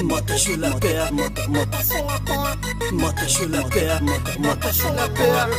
Mata sur la terre, mata sur la terre, mata sur la terre.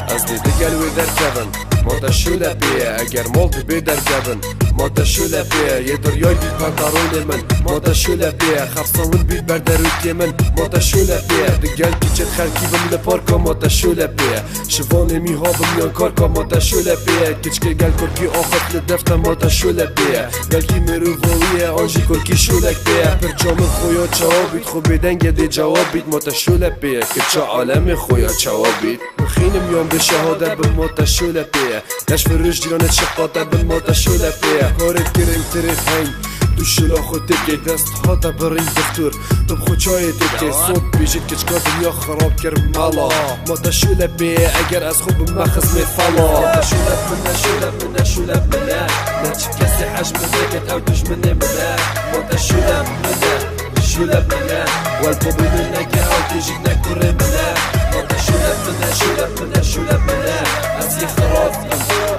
قصدي دقل دركبن ماتا شولا بيه اگر مالت بي دركبن ماتا شولا بيه يدر ياي بيت پنطرون من ماتا شولا بيه خفصاون بيت بردروتي من ماتا شولا بيه دقل كيچت خلقي بم لپاركا ماتا شولا بيه شوان ميهابم يان كاركا ماتا شولا بيه كيچكي قل كركي آخت لدفتا ماتا شولا بيه قلكي مروفاوية آنجي كركي شولك بيه پرچام خويا چوابيت خو بدنگ دي جوابيت ماتا شولا بيه كيچا عالم خويا چوابيت خينم يوم بشهادة بالموتى شولا بيه لاش في الرجلانة شقاطة بالموتى شولا بيه كارت كريم تريف هين دوشلا خود تبكي دست هاتا برين دكتور طب خود شاي تبكي صوت بيجيت كشكا دنيا خراب كرم مالا موتى شولا بيه اگر از خوب مخز مفالا موتى شولا منا شولا منا شولا منا لا تشكسي حجم ذاكت او تجمني منا موتى شولا منا شولا منا والبوبي منك او تجينا كوري منا موتى شولا منا شولا منا شولا منا اسي خرافي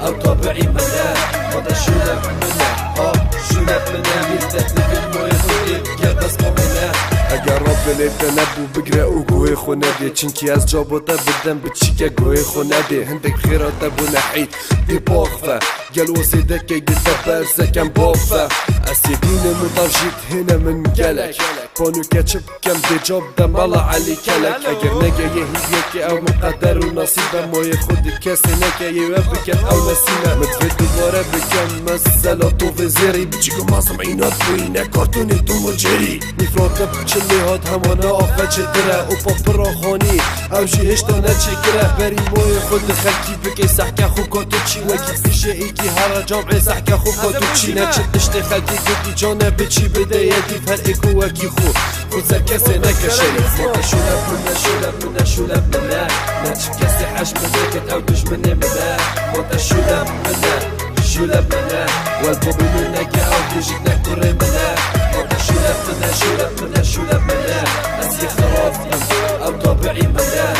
او طبيعي منا موتى شولا منا شولا منا ميزتني في المويه خودي يا بس مؤمنة اگر رب لتنبو بقرا وقوي خو نبي چنكي از جابوتا بدن بتشيكا قوي خو نبي هندك خيرات ابو نحيد دي بوخفة قال وسيدك قلت بارسة كان بوخفة اسيدين مطرجيت هنا من قلك بانو كاتشب كم دي جاب دمالا علي كلك اگر نجا يهيك او مقدر ونصيبة مويه خود كاسي نكا يوابك او نسيمة متفيد دوبارة بكم مسألة طوفي زيري بتشيكو معصم عينات بوينة كارتوني دومو جيري نفرات بتشلي هاد همانا آفا چتره و پاپرا خانی او جي هشتانا چكره بري مويه خود خلقي بكي سحكا خو كاتو چي وكي بشه ايكي هر جامع سحكا خو كاتو چي نچتشت خلقي كتي جانا بچي بدايتي فهر ايكو وكي خو خود سر كسي نكشي ماتا شولا منا شولا منا شولا منا نچكسي حجم ذاكت او تجمني منا ماتا شولا منا شولا منا والبوبي منك او تجينا كوري منا ماتا شولا منا شولا منا شولا منا اسي خرافي او طبيعي منا